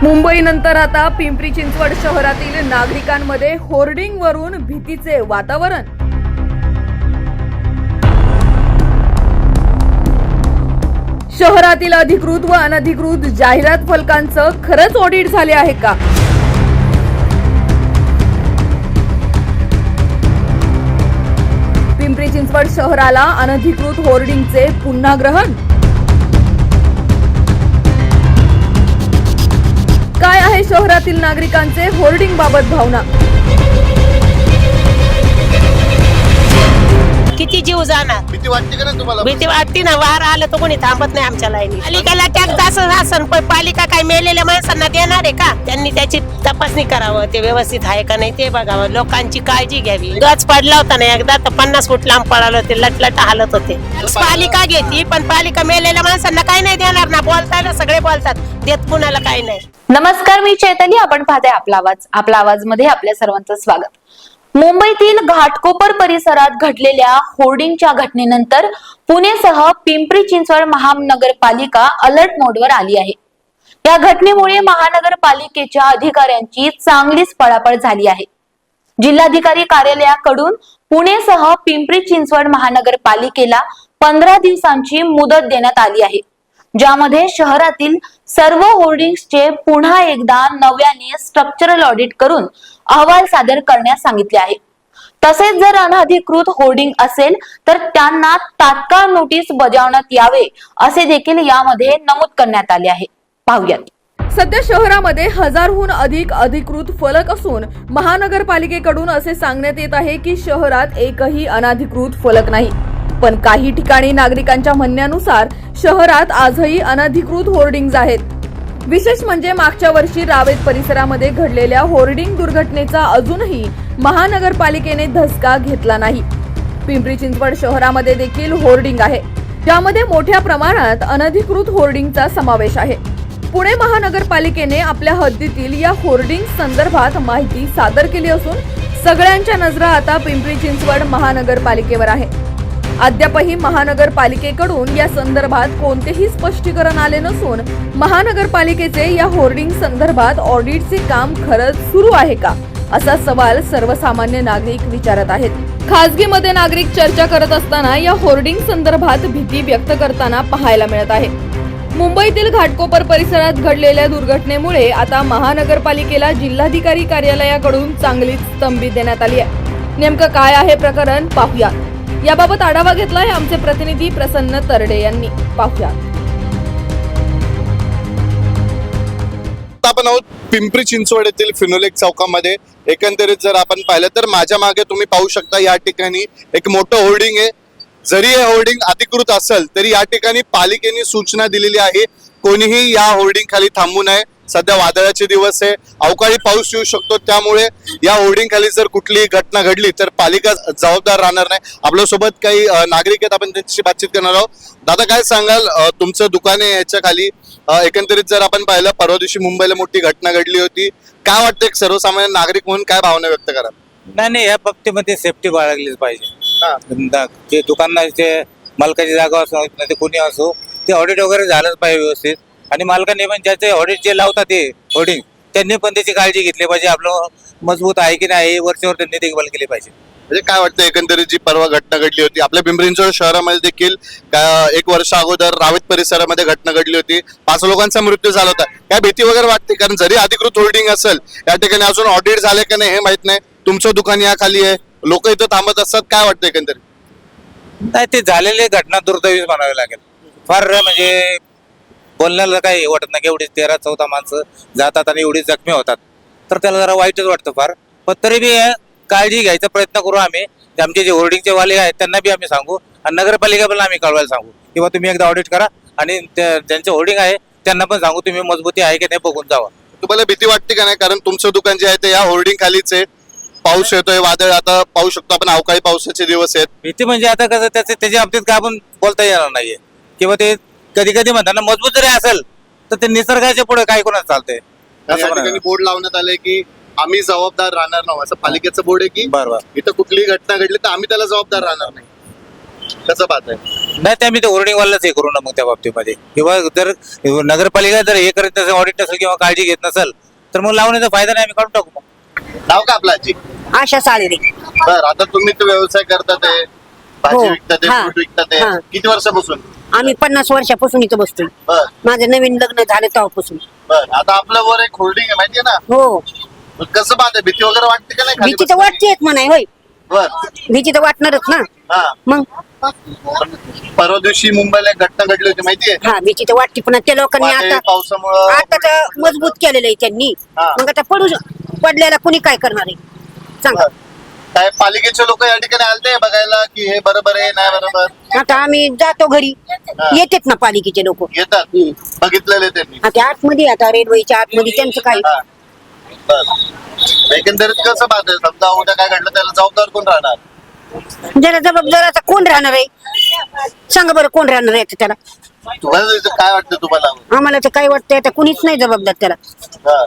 मुंबईनंतर आता पिंपरी चिंचवड शहरातील नागरिकांमध्ये होर्डिंगवरून भीतीचे वातावरण. शहरातील अधिकृत व अनधिकृत जाहिरात फलकांचं खरंच ऑडिट झाले आहे का? पिंपरी चिंचवड शहराला अनधिकृत होर्डिंगचे पुन्हा ग्रहण. काय आहे शहरातील नागरिकांचे होर्डिंग बाबत भावना? किती जीव जाणार? भीती वाटते का ना तुम्हाला? भीती वाटते ना. वार आलं तर कोणी थांबत नाही आमच्या लाईनी. पालिकेला टॅक्स असं पालिका काय मेलेल्या माणसांना देणार आहे का? त्यांनी त्याची तपासणी करावं, ते व्यवस्थित आहे का नाही ते बघावं, लोकांची काळजी घ्यावी. गच पडला होता ना एकदा तर 50 फूट लांब पडालं होते, लटलट हालत होते. पालिका घेतली पण पालिका मेलेल्या माणसांना काही नाही देणार ना. बोलतायला सगळे बोलतात, देत कुणाला काही नाही. नमस्कार, मी चैतन्य. आपण पाहताय आपला आवाज मध्ये आपल्या सर्वांचं स्वागत. मुंबईतील घाटकोपर परिसरात घडलेल्या होर्डिंगच्या घटनेनंतर पुणेसह पिंपरी चिंचवड महानगरपालिका अलर्ट मोडवर आली आहे. या घटनेमुळे महानगरपालिकेच्या अधिकाऱ्यांची चांगलीच पळापळ झाली आहे. जिल्हाधिकारी कार्यालयाकडून पुणेसह पिंपरी चिंचवड महानगरपालिकेला 15 दिवसांची मुदत देण्यात आली आहे, ज्यामध्ये शहरातील सर्व होर्डिंग्सचे पुन्हा एकदा नव्याने स्ट्रक्चरल ऑडिट करून अहवाल सादर करण्यास सांगितले आहे. तसेच जर अनधिकृत होर्डिंग असेल तर त्यांना तात्काळ नोटीस बजावण्यात यावे असे देखील यामध्ये नमूद करण्यात आले आहे. पाहूयात. सध्या शहरामध्ये 1000हून अधिक अधिकृत फलक असून महानगरपालिकेकडून असे सांगण्यात येत आहे की शहरात एकही अनधिकृत फलक नाही. पण काही ठिकाणी नागरिकांच्या म्हणण्यानुसार शहरात आजही अनधिकृत होर्डिंग्ज आहेत. विशेष म्हणजे मागच्या वर्षी रावेत परिसरामध्ये घडलेल्या होर्डिंग दुर्घटनेचा अजूनही महानगरपालिकेने धसका घेतला नाही. पिंपरी चिंचवड शहरामध्ये देखील होर्डिंग आहे, ज्यामध्ये मोठ्या प्रमाणात अनधिकृत होर्डिंगचा समावेश आहे. पुणे महानगरपालिकेने आपल्या हद्दीतील या होर्डिंग संदर्भात माहिती सादर केली असून सगळ्यांच्या नजरा आता पिंपरी चिंचवड महानगरपालिकेवर आहे. अद्यापही महानगरपालिकेकडून या संदर्भात कोणतेही स्पष्टीकरण आले नसून महानगरपालिकेचे या होर्डिंग संदर्भात ऑडिटचे काम खरंच सुरू आहे का, असा सवाल सर्वसामान्य नागरिक विचारत आहेत. खासगीमध्ये नागरिक चर्चा करत असताना या होर्डिंग संदर्भात भीती व्यक्त करताना पाहायला मिळत आहे. मुंबईतील घाटकोपर परिसरात घडलेल्या दुर्घटनेमुळे आता महानगरपालिकेला जिल्हाधिकारी कार्यालयाकडून चांगलीच स्तंभित देण्यात आली आहे. नेमकं काय आहे प्रकरण, पाहूया. याबाबत आढावा घेतलाय आमचे प्रतिनिधी प्रसन्न तरडे यांनी. पाहूया. आपण आहोत पिंपरी चिंचवड येथील फिनोलेक चौकामध्ये. एकंदरीत जर आपण पाहिलं तर माझ्या मागे तुम्ही पाहू शकता या ठिकाणी एक मोठं होर्डिंग आहे. जरी हे होर्डिंग अधिकृत असेल तरी या ठिकाणी पालिकेने सूचना दिलेली आहे, कोणीही या होर्डिंग खाली थांबू नये. सध्या वादळाचे दिवस आहे, अवकाळी पाऊस येऊ शकतो, त्यामुळे या होर्डिंग खाली जर कुठलीही घटना घडली तर पालिका जबाबदार राहणार नाही. आपल्यासोबत काही नागरिक आहेत, आपण त्यांच्याशी बातचीत करणार आहोत. दादा, काय सांगाल, तुमचं दुकान आहे याच्या खाली, एकंदरीत जर आपण पाहिलं परवा दिवशी मुंबईला मोठी घटना घडली होती, काय वाटतं एक सर्वसामान्य नागरिक म्हणून काय भावना व्यक्त करा? नाही, या बाबतीमध्ये सेफ्टी बाळगलीच पाहिजे. जे दुकानाचे मालकाची जागा असो ते कोणी असो, ते ऑडिट वगैरे झालंच पाहिजे व्यवस्थित. आणि मालकाने पण ज्याचे ऑडिट जे लावतात ते होर्डिंग, त्यांनी पण त्याची काळजी घेतली पाहिजे. आपलं मजबूत आहे की नाही वरच्यावर त्यांनी देखभाल केली पाहिजे. म्हणजे काय वाटतं एकंदरीत जी परवा घटना घडली होती आपल्या पिंपरी चिंचवड शहरामध्ये देखील, 1 वर्ष अगोदर रावेत परिसरामध्ये घटना घडली होती, 5 लोकांचा मृत्यू झाला होता, काय भीती वगैरे वाटते? कारण जरी अधिकृत होर्डिंग असेल या ठिकाणी अजून ऑडिट झाले का नाही हे माहित नाही. तुमचं दुकान या खाली आहे, लोक इथं थांबत असतात, काय वाटतं एकंदरीत? नाही, ते झालेली घटना दुर्दैवीच म्हणावी लागेल. फार म्हणजे बोलण्याला काही वाटत नाही. एवढी 13-14 माणसं जातात आणि एवढी जखमी होतात, तर त्याला जरा वाईटच वाटतं फार. पण तरी बी काळजी घ्यायचा प्रयत्न करू आम्ही. आमचे जे होर्डिंगचे वाले आहेत त्यांना बी आम्ही सांगू आणि नगरपालिका पण आम्ही कळवायला सांगू किंवा तुम्ही एकदा ऑडिट करा आणि ज्यांचे होर्डिंग आहे त्यांना पण सांगू तुम्ही मजबूती आहे की नाही बघून जावा. तुम्हाला भीती वाटते का नाही? कारण तुमचं दुकान जे आहे ते या होर्डिंग खालीच आहे. पाऊस येतोय, वादळ आता पाहू शकतो आपण, अवकाळी पावसाचे दिवस आहेत. भीती म्हणजे आता कसं त्याच्या बाबतीत काय आपण बोलता येणार नाहीये. किंवा ते कधी कधी म्हणताना मजबूत जरी असेल तर ते निसर्गाच्या पुढे काय कोणाच चालतंय. बोर्ड लावण्यात आलंय की आम्ही जबाबदार राहणार नाही, असं पालिकेचं बोर्ड आहे की बरोबर इथं कुठलीही घटना घडली तर आम्ही त्याला जबाबदार राहणार नाही. कसं पाहताय? नाही ते आम्ही ते होर्डिंगवालाच हे करू ना मग त्या बाबतीमध्ये, किंवा जर नगरपालिका जर हे करत नसेल, ऑडिट नसेल किंवा काळजी घेत नसेल तर मग लावण्याचा फायदा नाही, आम्ही काढून टाकू मग. नाव का आपलं आजी? आशा साळेरे. बर, आता तुम्ही तो व्यवसाय करतात आहे, भाजी हो. विकतात आहे, हा. फ्रूट विकतात हा. आहे, किती वर्षापासून? आम्ही 50 वर्षापासून इथं बसतोय. बर माझं नवीन लग्न झालं तेव्हापासून. बर, आता आपल्या वर एक होल्डिंग आहे माहितीये ना, हो, मग कसं पाहते, भीती वगैरे वाटते का नाही खाली भीती तर बसताना? वाटतेच म्हणाय होय. बर भीती तर वाटणारच ना. हा. मग पण परवा दिवशी मुंबईला एक घटना घडली होती माहितीये, हा भीती तर वाटते, पण त्या लोकांनी वादळी आता पावसामुळं आता तर मजबूत केलेलं आहे त्यांनी. हा. मग आता पडल्याला कुणी काय करणार आहे सांगा. बर. काय पालिकेचे लोक या ठिकाणी आलते बघायला की हे बरोबर आहे नाही बरोबर? आता आम्ही जातो घरी, येतात ना पालिकेचे लोक. येतात, बघितलेले त्यांनी. आता आतमध्ये, आता रेल्वेच्या आतमध्ये त्यांचं काय. हा. बर. एकंदरीत कसं पाहतोय, समजा उद्या काय घडलं त्याला जबाबदार कोण राहणार? जरा जबाबदार आता कोण राहणार आहे सांगा बरं, कोण राहणार आहे आता त्याला. तुम्हाला इथं काय वाटतं तुम्हाला? आम्हाला तर काय वाटतंय आता कुणीच नाही जबाबदार त्याला. हा.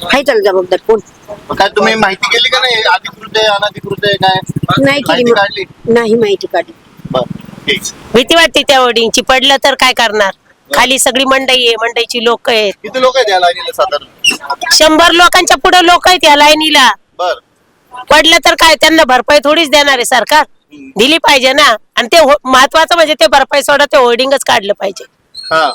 आहे त्याला जबाबदार कोण. मग काय तुम्ही माहिती केली का नाही, अधिकृत आहे अनधिकृत आहे काय? नाही केली माहिती मग. काढली? नाही माहिती काढली. बर, ठीक. भीती वाटते त्या होर्डिंगची, पडलं तर काय करणार. खाली सगळी मंडई आहे, मंडईची लोक आहेत. किती लोक आहेत या लाईनीला साधारण? 100 लोकांच्या पुढे लोक आहेत या लाईनीला. बर पडलं तर काय, त्यांना भरपाई थोडीच देणार आहे सरकार. दिली पाहिजे ना. आणि ते महत्वाचं म्हणजे ते भरपाई सोडा, ते होर्डिंगच काढलं पाहिजे. हा.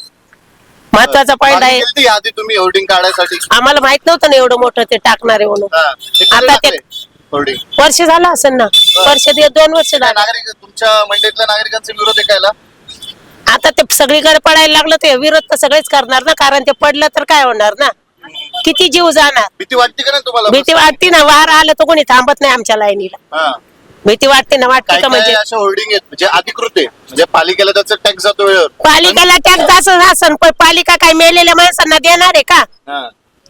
महत्वाचा पॉइंट आहे. मागणी केलती आधी तुम्ही होर्डिंग काढायसाठी? आम्हाला माहित नव्हतं ना एवढं मोठं ते टाकणार आहे म्हणून. हा. ते कधी आता ते लागले होर्डिंग? वर्ष झालं असेल ना, वर्ष 2 वर्ष काय झालं. नागरिक तुमच्या मंडईतल्या नागरिकांचा विरोध आहे कायला? आता ते सगळीकडे पडायला लागलं, ते विरोध तर सगळेच करणार ना, कारण ते पडलं तर काय होणार ना, किती जीव जाणार. भीती वाटते का नाही तुम्हाला? भीती वाटते ना, वार आलं तर कोणी थांबत नाही आमच्या लाईनीला. हा. भीती वाटते ना, वाटते काय का काय म्हणजे. अशा होर्डिंग आहेत म्हणजे अधिकृत आहे, म्हणजे पालिकेला त्याचा टॅक्स जातो वेळेवर. पालिकेला टॅक्स असन, पण पालिका काय मेलेल्या माणसांना देणार आहे का? हा.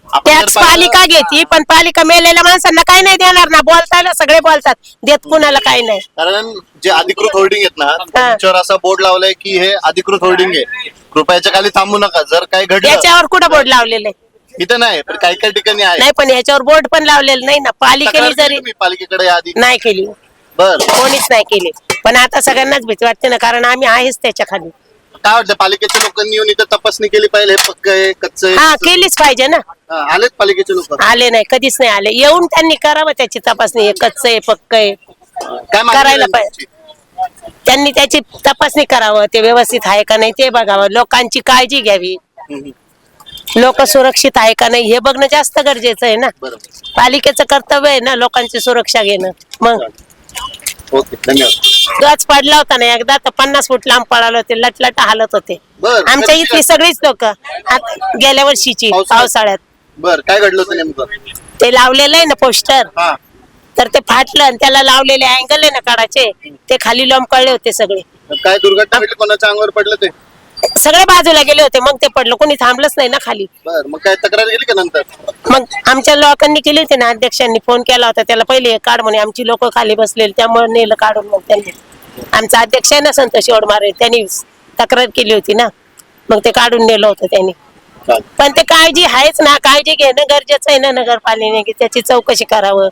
आपण जर टॅक्स पाहिलं- पालिका घेते, पण पालिका मेलेल्या माणसांना काय नाही देणार ना. बोलताना सगळे बोलतात, देत कुणाला काय नाही. कारण जे अधिकृत होर्डिंग आहेत ना, त्याच्यावर असा बोर्ड लावलाय की हे अधिकृत होर्डिंग आहे, कृपयाच्या खाली थांबू नका. जर काय घडलं याच्यावर कुठं बोर्ड लावलेलं आहे? इथं नाही, पण काही काही ठिकाणी आहे. नाही, पण याच्यावर बोर्ड पण लावलेलं नाही ना. तक्रार पालिकेने केली जरी तुम्ही पालिकेकडे या आधी? नाही केली, बर, कोणीच नाही केली. पण आता सगळ्यांनाच भीती वाटते ना, कारण आम्ही आहेच त्याच्या खाली. काय वाटतं, पालिकेच्या लोकांनी येऊन इथं तपासणी केली पाहिजे, हे पक्क आहे कच्चं हा, आहे? केलीच पाहिजे ना. हा, आलेत पालिकेचे लोक? आले नाही, कधीच नाही आले. येऊन त्यांनी करावं त्याची तपासणी, हे कच्चं आहे पक्क आहे. काय मागणी करायला आहे पाहिजे. तुमची? त्यांनी त्याची तपासणी करावं, ते व्यवस्थित आहे का नाही ते बघावं, लोकांची काळजी घ्यावी, हम्म. लोक सुरक्षित आहे का नाही हे बघणं जास्त गरजेचं आहे ना. बरोबर. पालिकेचं कर्तव्य आहे ना लोकांची सुरक्षा घेणं. मग ओके, धन्यवाद. गच पडला होता ना एकदा, तर 50 फूट लांब पळाले होते, लटलट हालत होते. बरं. आमच्या इथली सगळीच लोक गेल्या वर्षीची पावसाळ्यात बर, काय घडलं होतं नेमकं? ते लावलेलं आहे ना पोस्टर, हा. तर ते फाटलं आणि त्याला लावलेले अँगल आहे ना काढाचे, ते खाली लोंबकळले होते सगळे. काय दुर्घटना घडली, कोणाच्या अंगावर पडलं ते? सगळे बाजूला गेले होते, मग ते पडलं, कोणी थांबलंच नाही ना खाली. बर, मग काय तक्रार केली का नंतर? मग आमच्या लोकांनी केली होती ना, अध्यक्षांनी फोन केला होता त्याला, पहिले हे काढ म्हणे, आमची लोक खाली बसलेली, त्यामुळे नेलं काढून. मग त्यांनी, आमचा अध्यक्ष आहे ना संतोष मारे, त्यांनी तक्रार केली होती ना, मग ते काढून नेलं होतं त्यांनी. चालेल. पण ते काळजी आहेच ना, काळजी घेणं गरजेचं आहे ना नगरपालिकेने, की त्याची चौकशी करावं,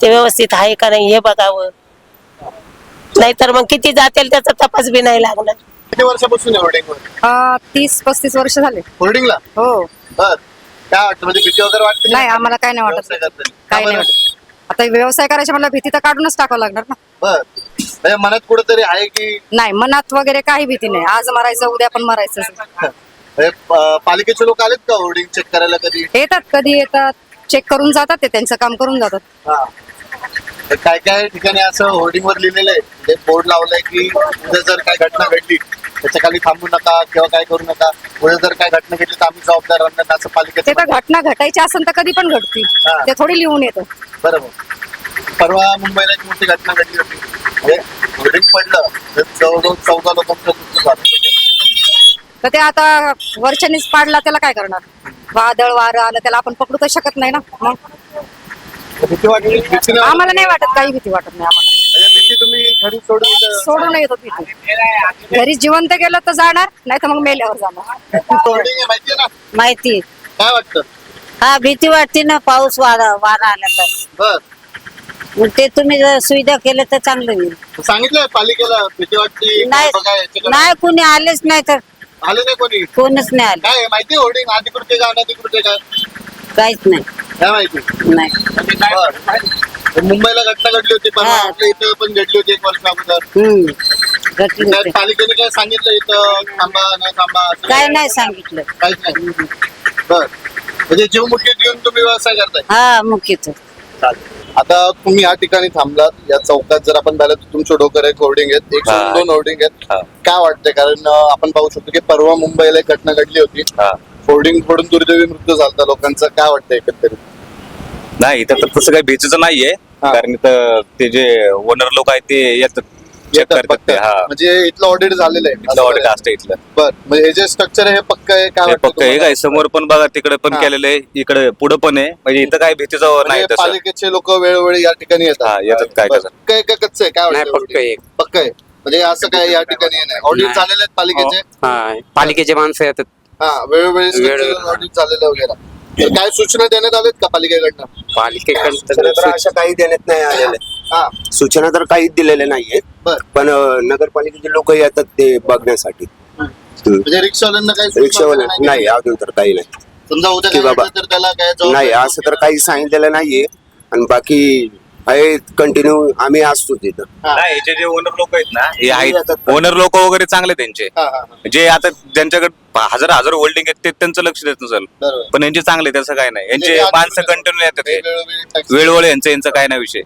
ते व्यवस्थित आहे का नाही हे बघावं. नाहीतर मग किती जातील त्याचा तपास बी नाही लागणार. किती वर्षापासून होर्डिंग 30-35 वर्ष झाले. होर्डिंगला? हो. बर, काय वाटतं, म्हणजे भीती वगैरे वाटते? नाही, आम्हाला काय नाही वाटत. व्यवसाय करताना. काही का नाही बरं? वाटत. आता व्यवसाय करायचा मला भीती तर काढूनच टाकावं लागणार ना. बर, म्हणजे मनात कुठेतरी आहे की नाही, मनात वगैरे काही भीती नाही. आज मरायचं, उद्या पण मरायचं. म्हणजे, पालिकेचे लोक आलेत का होर्डिंग चेक करायला कधी? येतात, कधी येतात, चेक करून जातात, ते त्यांचं काम करून जातात. हा. तर काय काय ठिकाणी असं होर्डिंग वर लिहिलेलं आहे, म्हणजे बोर्ड लावलंय की उद्या जर काय घटना घडली त्याच्या खाली थांबू नका किंवा काय करू नका, उद्या जर काय घटना घडली तर आम्ही जबाबदार राहणार नाही, असं ते पालिकेचं तर घटना घटायची असेल तर कधी पण घडतील. हा. ते थोडी लिहून येतं. बरोबर. परवा मुंबईला एक मोठी घटना घडली होती, म्हणजे होर्डिंग पडलं तर जवळजवळ 14 लोकांचं मृत्यू झालं होतं. तर ते आता वरच्यानीच पाडला, त्याला काय करणार? वादळ वारं आलं त्याला आपण पकडू तर शकत नाही ना. मग तर भीती वाटली? भीती नाही वाटली? आम्हाला नाही वाटत, काही भीती वाटत नाही आम्हाला. म्हणजे भीती तुम्ही घरी सोडून इथं- सोडून येतो भीती. घरी जिवंत गेलं तर जाणार, नाही तर मग मेल्यावर जाणार. होर्डिंग आहे माहितीये ना, माहिती. काय वाटतं? हा, भीती वाटते ना, पाऊस वारा आला तर. बर, मग ते तुम्ही जर सुविधा केलं तर चांगलं होईल. सांगितलंय पालिकेला भीती वाटते नाही बघा याच्याकडे. नाही कुणी आलेच नाही तर आले नाही कोणी कोणच नाही आलं काय आहे माहिती होर्डिंग अधिकृत आहे का अनधिकृत आहे काय काहीच नाही काय माहिती नाही बरं. मुंबईला घटना घडली होती पण हा. आपल्या इथं पण घडली होती 1 वर्ष अगोदर घटली काय होती. पालिकेने काय सांगितलं इथं थांबा न थांबा असं काय नाही सांगितलं काहीच नाही बर म्हणजे जीव मुठीत घेऊन तुम्ही व्यवसाय करताय हा मुख्यच आता तुम्ही या ठिकाणी थांबलात या चौकात जर आपण पाहिलं तर तुमचे डोकर एक होर्डिंग आहेत एक हा. सोडून 2 होर्डिंग आहेत हा. काय वाटतंय कारण आपण पाहू शकतो की परवा मुंबईला एक घटना घडली होती होर्डिंग फोडून दुर्दैवी मृत्यू झाला लोकांचा काय वाटतंय एकंदरीत नाही इथं तर तसं काही भीतीचं नाहीये हा. कारण इथं ते जे ओनर लोक आहेत ते येतात चेक येतात करतात पक्का. ते हा म्हणजे इथलं ऑडिट झालेलं आहे इथलं ऑडिट असतं इथलं बर म्हणजे हे जे स्ट्रक्चर आहे हे पक्क आहे काय हे वाटतं फक्त हे तुम्हाला? काय समोर पण बघा तिकडे पण हा. केलेलं आहे इकडे पुढे पण आहे म्हणजे इथं काय भीतीचं नाही म्हणजे तसं पालिकेचे लोक वेळोवेळी या ठिकाणी हा, येतात येतात काय बरं. कसं. पक्क आहे का कच्चं आहे काय वाटतं पक्क आहे. पक्क आहे म्हणजे असं काय या ठिकाणी नाही ऑडिट नाही. झालेले आहेत पालिकेचे हा पालिकेचे माणसं येतात हा वेळोवेळी वेळोवेळी. ऑडिट झालेलं वगैरे तर काय सूचना देण्यात आल्यात का पालिकेकडनं पालिकेकडे अशा काही देण्यात नाही आलेल्या हा सूचना तर काहीच दिलेल्या नाहीये बर पण नगरपालिकेचे लोक येतात ते बघण्यासाठी म्हणजे रिक्षावाल्यांना काही सूचना रिक्षावाले दिल्या नाही अजून तर काही नाही समजा उद्या की काय बाबा. घडलं तर त्याला काय नाही जबाबदारी असं तर काही सांगितलेलं नाहीये आणि बाकी आहे कंटिन्यू आम्ही असतो तिथं हा. नाही हे जे ओनर लोक आहेत ना हे ते आहेत येतात. ओनर लोक वगैरे चांगले त्यांचे हा, हा, हा. जे आता ज्यांच्याकडे हजार होल्डिंग आहेत ते त्यांचं लक्ष देत नसेल बरोबर. पण यांचे चांगले तसं काय नाही म्हणजे यांचे ते माणसं अधिकृत कंटिन्यू येतात हे हे. वेळोवेळी tax- वेळोवेळी यांचा काय नाही विषय